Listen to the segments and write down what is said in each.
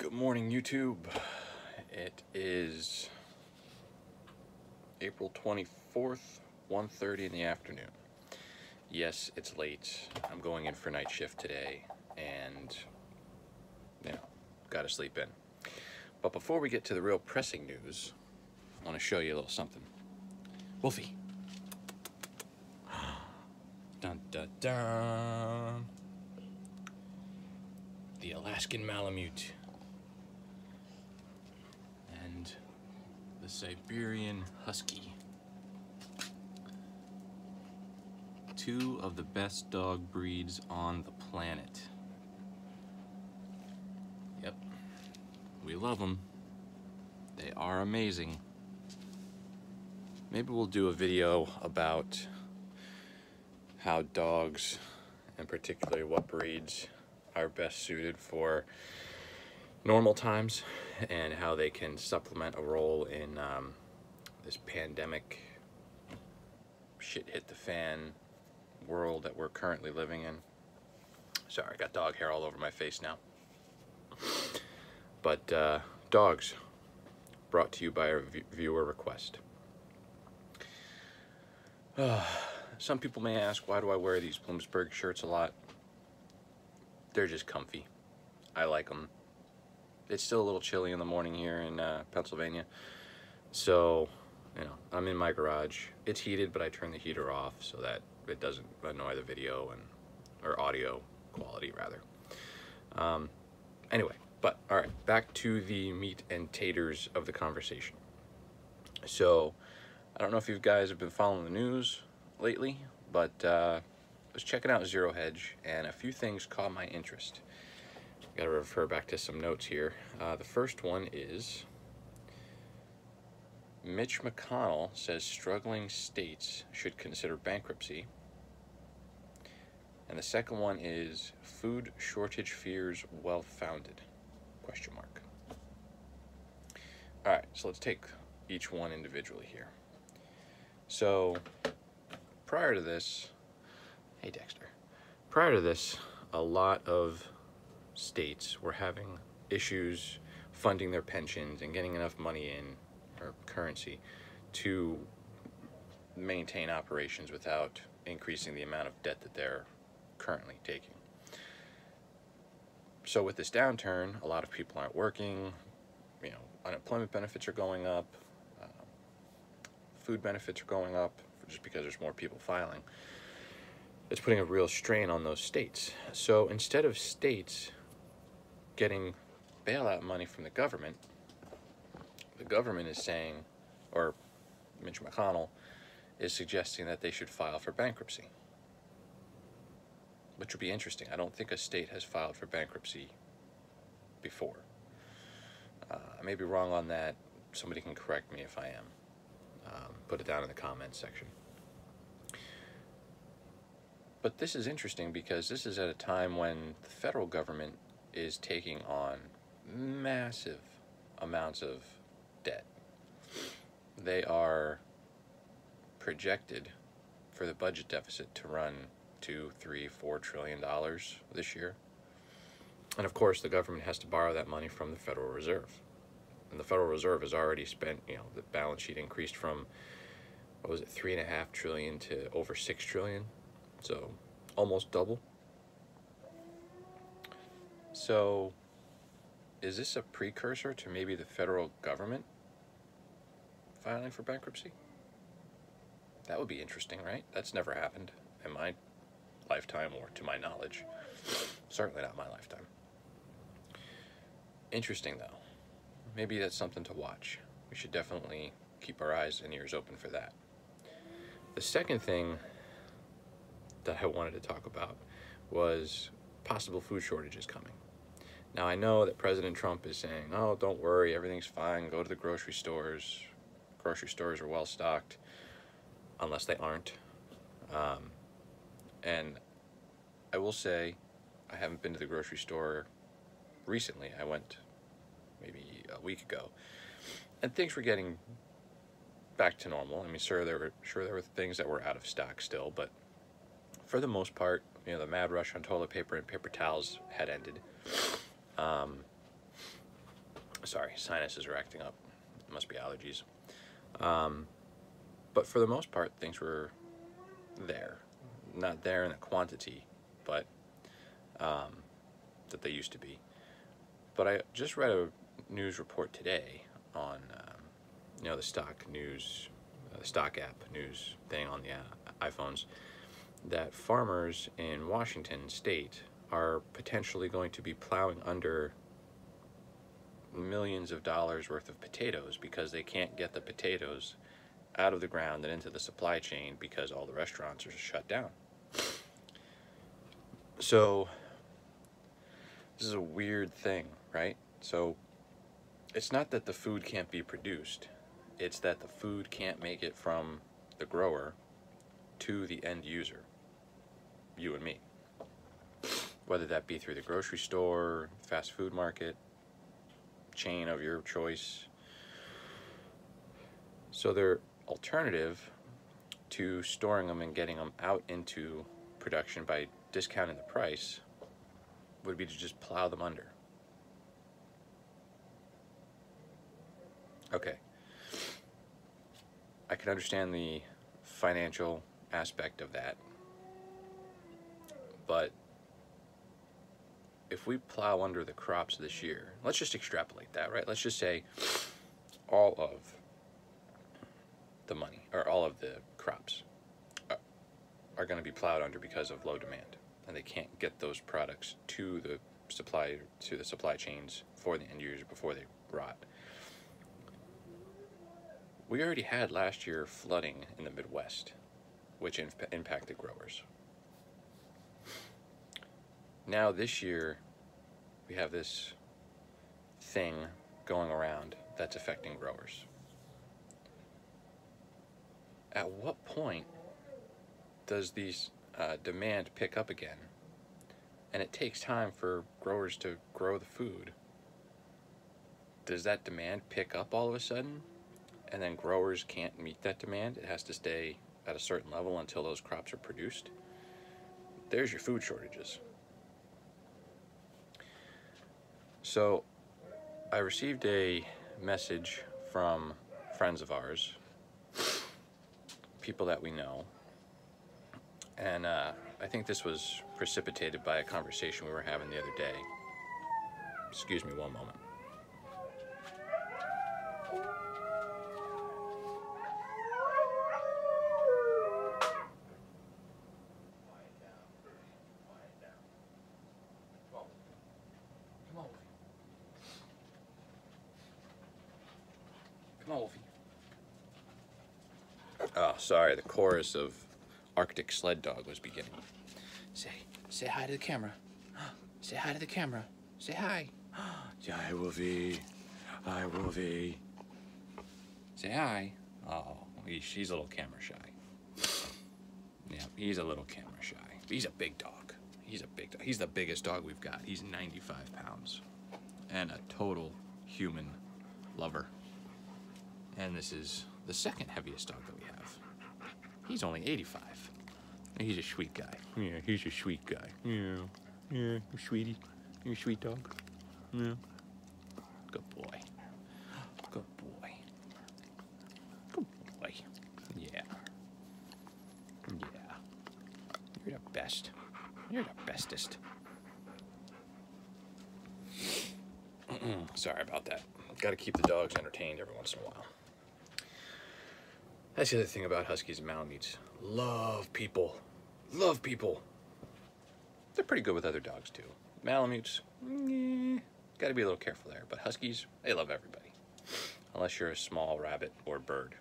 Good morning, YouTube. It is April 24th, 1:30 in the afternoon. Yes, it's late. I'm going in for night shift today and, gotta sleep in. But before we get to the real pressing news, I want to show you a little something. Wolfie. Dun dun dun. The Alaskan Malamute. And the Siberian Husky. Two of the best dog breeds on the planet. Yep, we love them. They are amazing. Maybe we'll do a video about how dogs, and particularly what breeds, are best suited for normal times and how they can supplement a role in this pandemic shit hit the fan world that we're currently living in. Sorry, I got dog hair all over my face now. But dogs, brought to you by a viewer request. Some people may ask, why do I wear these Bloomsburg shirts a lot? They're just comfy. I like them. It's still a little chilly in the morning here in Pennsylvania. So, I'm in my garage. It's heated, but I turn the heater off so that it doesn't annoy the video or audio quality, rather. Anyway, all right, back to the meat and taters of the conversation. So, I don't know if you guys have been following the news lately, but I was checking out Zero Hedge, and a few things caught my interest. Got to refer back to some notes here. The first one is Mitch McConnell says struggling states should consider bankruptcy. And the second one is food shortage fears well-founded? Question mark. All right, so let's take each one individually here. So prior to this, hey Dexter, prior to this, a lot of states were having issues funding their pensions and getting enough money in, or currency, to maintain operations without increasing the amount of debt that they're currently taking. So with this downturn, a lot of people aren't working, unemployment benefits are going up, food benefits are going up just because there's more people filing. It's putting a real strain on those states. So instead of states getting bailout money from the government is saying, or Mitch McConnell is suggesting, that they should file for bankruptcy, which would be interesting. I don't think a state has filed for bankruptcy before. I may be wrong on that. Somebody can correct me if I am. Put it down in the comments section. But this is interesting because this is at a time when the federal government is taking on massive amounts of debt. They are projected for the budget deficit to run $2, $3, $4 trillion this year. And of course, the government has to borrow that money from the Federal Reserve. And the Federal Reserve has already spent, the balance sheet increased from, $3.5 trillion to over $6 trillion. So almost double. So is this a precursor to maybe the federal government filing for bankruptcy? That would be interesting, right? That's never happened in my lifetime, or to my knowledge. Certainly not my lifetime. Interesting, though. Maybe that's something to watch. We should definitely keep our eyes and ears open for that. The second thing that I wanted to talk about was possible food shortages coming. Now, I know that President Trump is saying, oh, don't worry, everything's fine, go to the grocery stores. Grocery stores are well stocked, unless they aren't. And I will say, I haven't been to the grocery store recently. I went maybe a week ago, and things were getting back to normal. I mean, sure, there were things that were out of stock still, but for the most part, the mad rush on toilet paper and paper towels had ended. Sorry, sinuses are acting up. It must be allergies. But for the most part, things were there. Not there in the quantity, but that they used to be. But I just read a news report today on, the stock news, the stock app news thing on the iPhones, that farmers in Washington state are potentially going to be plowing under millions of dollars worth of potatoes because they can't get the potatoes out of the ground and into the supply chain because all the restaurants are shut down. So this is a weird thing, right? So it's not that the food can't be produced, it's that the food can't make it from the grower to the end user, you and me. Whether that be through the grocery store, fast food market, chain of your choice. So their alternative to storing them and getting them out into production by discounting the price would be to just plow them under. Okay. I can understand the financial aspect of that, but if we plow under the crops this year, let's just extrapolate that, right? Let's just say all of the money, or all of the crops are going to be plowed under because of low demand, and they can't get those products to the supply chains for the end users before they rot. We already had last year flooding in the Midwest, which impacted growers. Now this year, we have this thing going around that's affecting growers. At what point does these demand pick up again? And it takes time for growers to grow the food. Does that demand pick up all of a sudden? And then growers can't meet that demand? It has to stay at a certain level until those crops are produced? There's your food shortages. So I received a message from friends of ours, people that we know, and I think this was precipitated by a conversation we were having the other day. Excuse me one moment. Come on, Wolfie. Oh, sorry, the chorus of Arctic Sled Dog was beginning. Say hi to the camera. Say hi to the camera. Say hi. Say hi, Wolfie. Hi, Wolfie. Say hi. Oh, she's a little camera shy. Yeah, he's a little camera shy. But he's a big dog. He's a big dog. He's the biggest dog we've got. He's 95 pounds. And a total human lover. And this is the second heaviest dog that we have. He's only 85. He's a sweet guy. Yeah, he's a sweet guy. Yeah, you're sweetie. You're a sweet dog. Yeah. Good boy. Good boy. Good boy. Yeah. Yeah. You're the best. You're the bestest. Sorry about that. Got to keep the dogs entertained every once in a while. That's the other thing about Huskies and Malamutes. Love people. Love people. They're pretty good with other dogs, too. Malamutes, gotta be a little careful there. But Huskies, they love everybody. Unless you're a small rabbit or bird.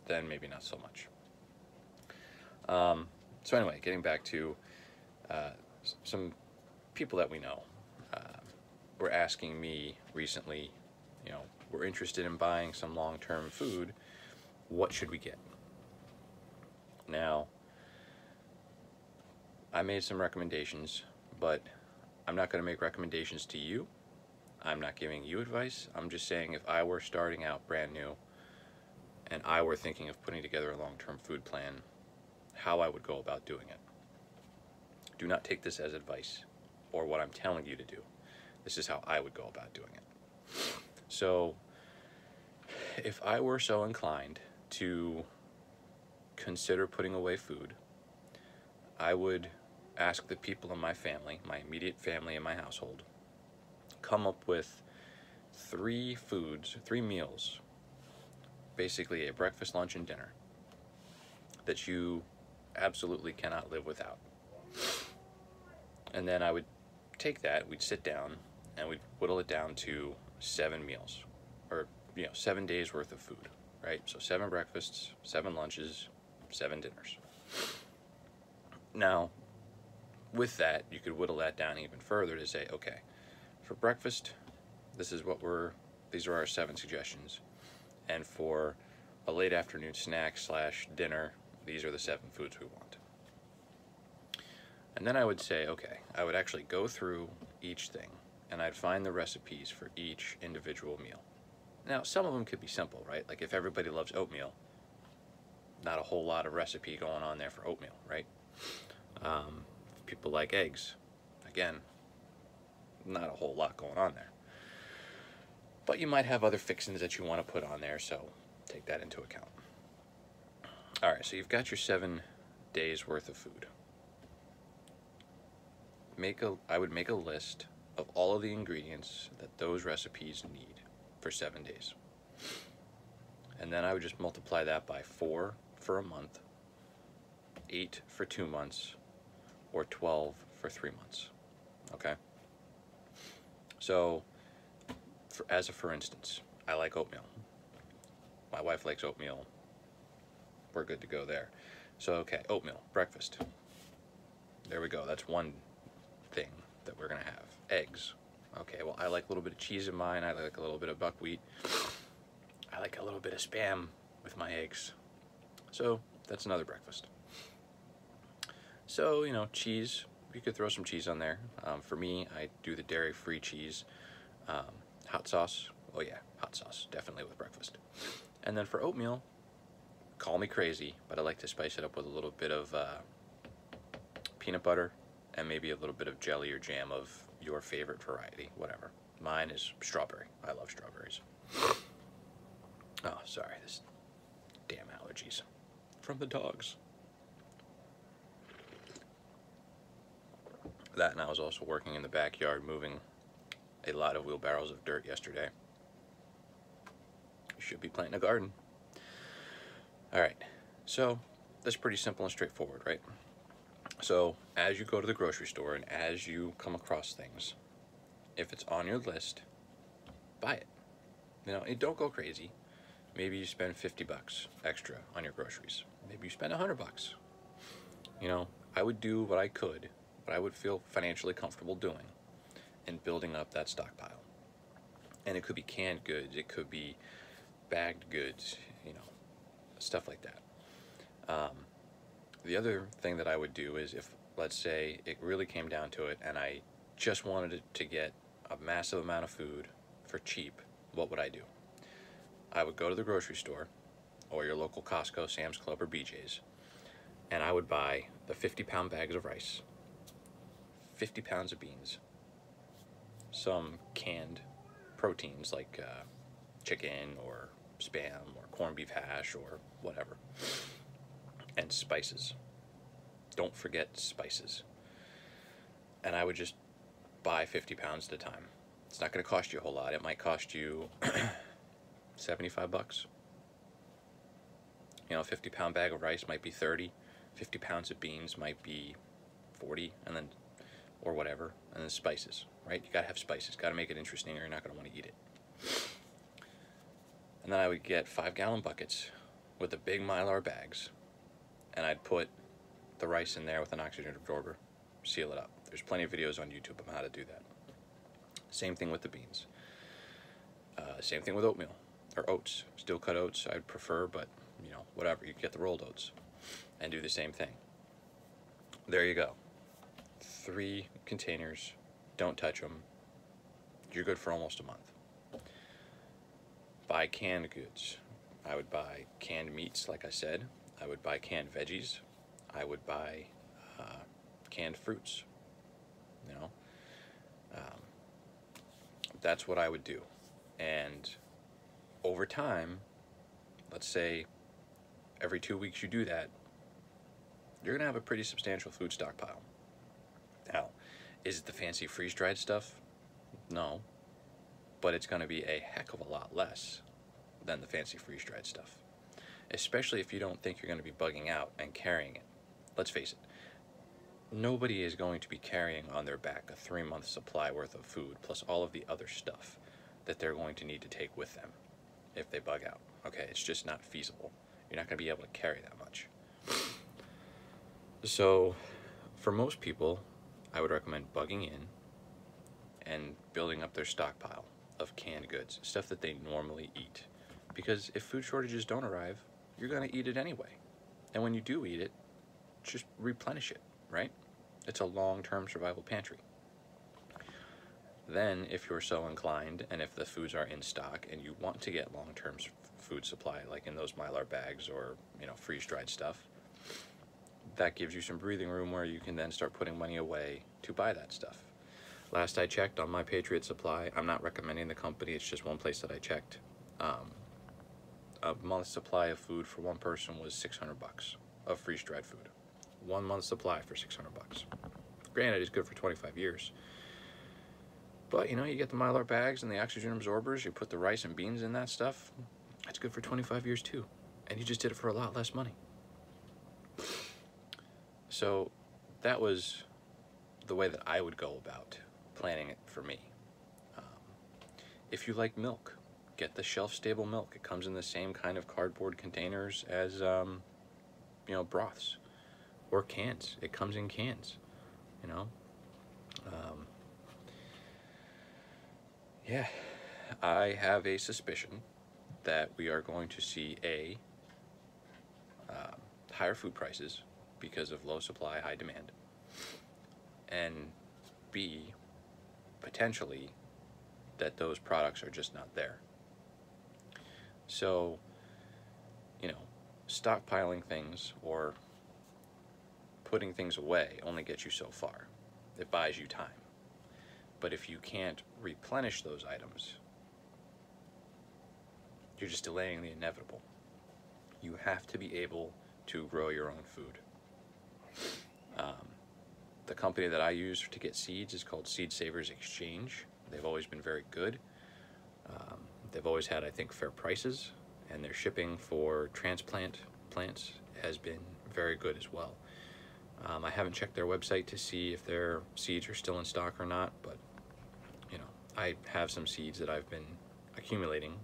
Then maybe not so much. So anyway, getting back to some people that we know. Were asking me recently, we're interested in buying some long-term food. What should we get? Now, I made some recommendations, but I'm not going to make recommendations to you. I'm not giving you advice. I'm just saying if I were starting out brand new and I were thinking of putting together a long-term food plan, how I would go about doing it. Do not take this as advice or what I'm telling you to do. This is how I would go about doing it. So if I were so inclined to consider putting away food, I would ask the people in my family, my immediate family in my household, come up with 3 meals, basically a breakfast, lunch, and dinner, that you absolutely cannot live without. And then I would take that, we'd sit down, and we'd whittle it down to 7 meals, or 7 days worth of food, right? So 7 breakfasts, 7 lunches, 7 dinners. Now, with that, you could whittle that down even further to say, okay, for breakfast, these are our 7 suggestions. And for a late afternoon snack / dinner, these are the 7 foods we want. And then I would say, okay, I would actually go through each thing, and I'd find the recipes for each individual meal. Now, some of them could be simple, right? Like if everybody loves oatmeal, not a whole lot of recipe going on there for oatmeal, right? If people like eggs, again, not a whole lot going on there. But you might have other fixings that you want to put on there, so take that into account. All right, so you've got your 7 days worth of food. I would make a list of all of the ingredients that those recipes need for 7 days. And then I would just multiply that by 4 for a month, 8 for 2 months, or 12 for 3 months. Okay? So, for instance, I like oatmeal. My wife likes oatmeal. We're good to go there. So, okay, oatmeal, breakfast. There we go. That's one thing that we're going to have. Eggs. Okay, well, I like a little bit of cheese in mine. I like a little bit of buckwheat. I like a little bit of Spam with my eggs. So, that's another breakfast. So, cheese. You could throw some cheese on there. For me, I do the dairy-free cheese. Hot sauce. Oh yeah, hot sauce. Definitely with breakfast. And then for oatmeal, call me crazy, but I like to spice it up with a little bit of peanut butter and maybe a little bit of jelly or jam of your favorite variety, whatever. Mine is strawberry. I love strawberries. Oh, sorry, this damn allergies from the dogs. That, and I was also working in the backyard moving a lot of wheelbarrows of dirt yesterday. You should be planting a garden. Alright, so that's pretty simple and straightforward, right? So as you go to the grocery store and as you come across things, if it's on your list, buy it. Don't go crazy. Maybe you spend $50 extra on your groceries. Maybe you spend $100. I would do what I could, what I would feel financially comfortable doing, and building up that stockpile. And it could be canned goods, it could be bagged goods, stuff like that. The other thing that I would do is if, let's say, it really came down to it and I just wanted to get a massive amount of food for cheap, what would I do? I would go to the grocery store or your local Costco, Sam's Club, or BJ's, and I would buy the 50-pound bags of rice, 50 pounds of beans, some canned proteins like chicken or Spam or corned beef hash or whatever, and spices. Don't forget spices. And I would just buy 50 pounds at a time. It's not going to cost you a whole lot. It might cost you $75. A 50-pound bag of rice might be 30. 50 pounds of beans might be 40, and then, or whatever, and then spices, right? You gotta have spices, gotta make it interesting or you're not gonna wanna eat it. And then I would get 5-gallon buckets with the big Mylar bags, and I'd put the rice in there with an oxygen absorber, seal it up. There's plenty of videos on YouTube on how to do that. Same thing with the beans. Same thing with oatmeal, or oats. Steel cut oats I'd prefer, but whatever, you get the rolled oats and do the same thing. There you go. 3 containers, don't touch them. You're good for almost a month. Buy canned goods. I would buy canned meats, like I said. I would buy canned veggies. I would buy canned fruits. That's what I would do. And over time, let's say every 2 weeks you do that, you're going to have a pretty substantial food stockpile. Now, is it the fancy freeze-dried stuff? No. But it's going to be a heck of a lot less than the fancy freeze-dried stuff. Especially if you don't think you're going to be bugging out and carrying it. Let's face it, nobody is going to be carrying on their back a 3-month supply worth of food plus all of the other stuff that they're going to need to take with them if they bug out. Okay, it's just not feasible. You're not going to be able to carry that much. So, for most people, I would recommend bugging in and building up their stockpile of canned goods, stuff that they normally eat. Because if food shortages don't arrive, you're going to eat it anyway. And when you do eat it, just replenish it, right? It's a long-term survival pantry. Then, if you're so inclined, and if the foods are in stock, and you want to get long-term food supply, like in those Mylar bags or, freeze-dried stuff, that gives you some breathing room where you can then start putting money away to buy that stuff. Last I checked on My Patriot Supply, I'm not recommending the company, it's just one place that I checked. A month's supply of food for one person was $600 of freeze-dried food. 1 month's supply for $600. Granted, it's good for 25 years. But, you get the Mylar bags and the oxygen absorbers, you put the rice and beans in that stuff, that's good for 25 years too. And you just did it for a lot less money. So, that was the way that I would go about planning it for me. If you like milk, get the shelf-stable milk. It comes in the same kind of cardboard containers as, broths or cans. It comes in cans, Yeah, I have a suspicion that we are going to see higher food prices because of low supply, high demand, and B, potentially that those products are just not there. So, stockpiling things or putting things away only gets you so far. It buys you time. But if you can't replenish those items, you're just delaying the inevitable. You have to be able to grow your own food. The company that I use to get seeds is called Seed Savers Exchange. They've always been very good. They've always had, I think, fair prices, and their shipping for transplant plants has been very good as well. I haven't checked their website to see if their seeds are still in stock or not, but I have some seeds that I've been accumulating.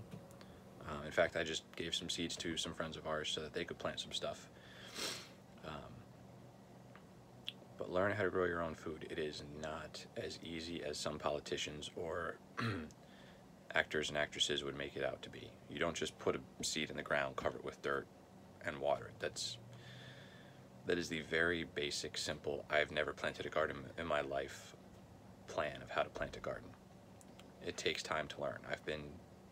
In fact, I just gave some seeds to some friends of ours so that they could plant some stuff. But learn how to grow your own food. It is not as easy as some politicians or actors and actresses would make it out to be. You don't just put a seed in the ground, cover it with dirt, and water it. That is the very basic, simple, I've never planted a garden in my life plan of how to plant a garden. It takes time to learn. I've been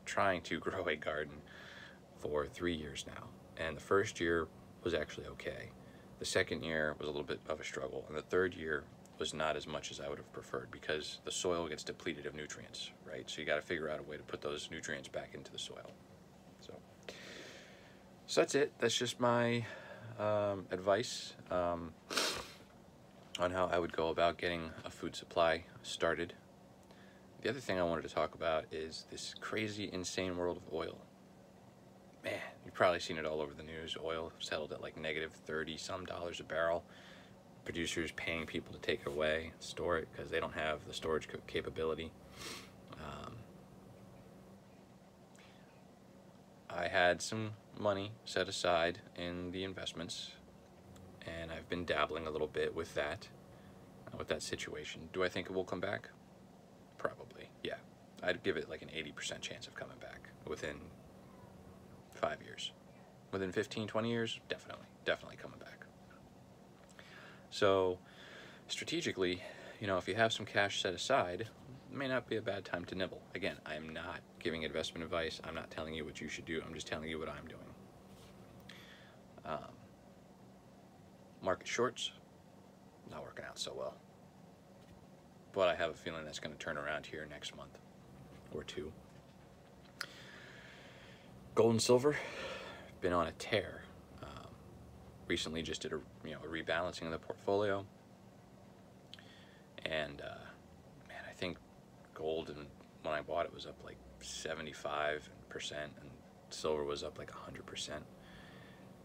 trying to grow a garden for 3 years now, and the first year was actually okay. The second year was a little bit of a struggle, and the third year was not as much as I would have preferred because the soil gets depleted of nutrients, right? So you got to figure out a way to put those nutrients back into the soil. So that's it. That's just my advice on how I would go about getting a food supply started. The other thing I wanted to talk about is this crazy, insane world of oil. Man, you've probably seen it all over the news. Oil settled at like -$30-some a barrel. Producers paying people to take it away, store it, because they don't have the storage capability. I had some money set aside in the investments, and I've been dabbling a little bit with that situation. Do I think it will come back? Probably, yeah. I'd give it like an 80% chance of coming back within 5 years. Within 15, 20 years, definitely coming back. So, strategically, if you have some cash set aside, it may not be a bad time to nibble. Again, I'm not giving investment advice. I'm not telling you what you should do. I'm just telling you what I'm doing. Market shorts, not working out so well. But I have a feeling that's going to turn around here next month or two. Gold and silver been on a tear. Recently just did a a rebalancing of the portfolio, and man, I think gold, and when I bought it, was up like 75%, and silver was up like 100%.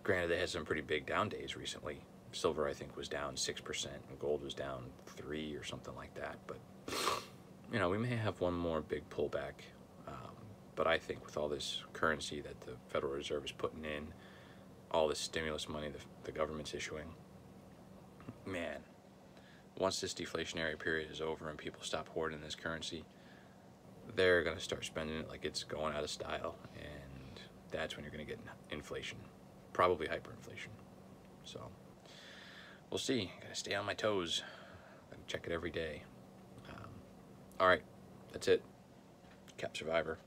Granted, they had some pretty big down days recently. Silver, I think, was down 6%, and gold was down 3 or something like that. But we may have one more big pullback. But I think with all this currency that the Federal Reserve is putting in, all this stimulus money the government's issuing, man, once this deflationary period is over and people stop hoarding this currency, they're going to start spending it like it's going out of style, and that's when you're going to get inflation, probably hyperinflation. So we'll see. Gotta stay on my toes. Gotta check it every day. All right, that's it. Cap Survivor.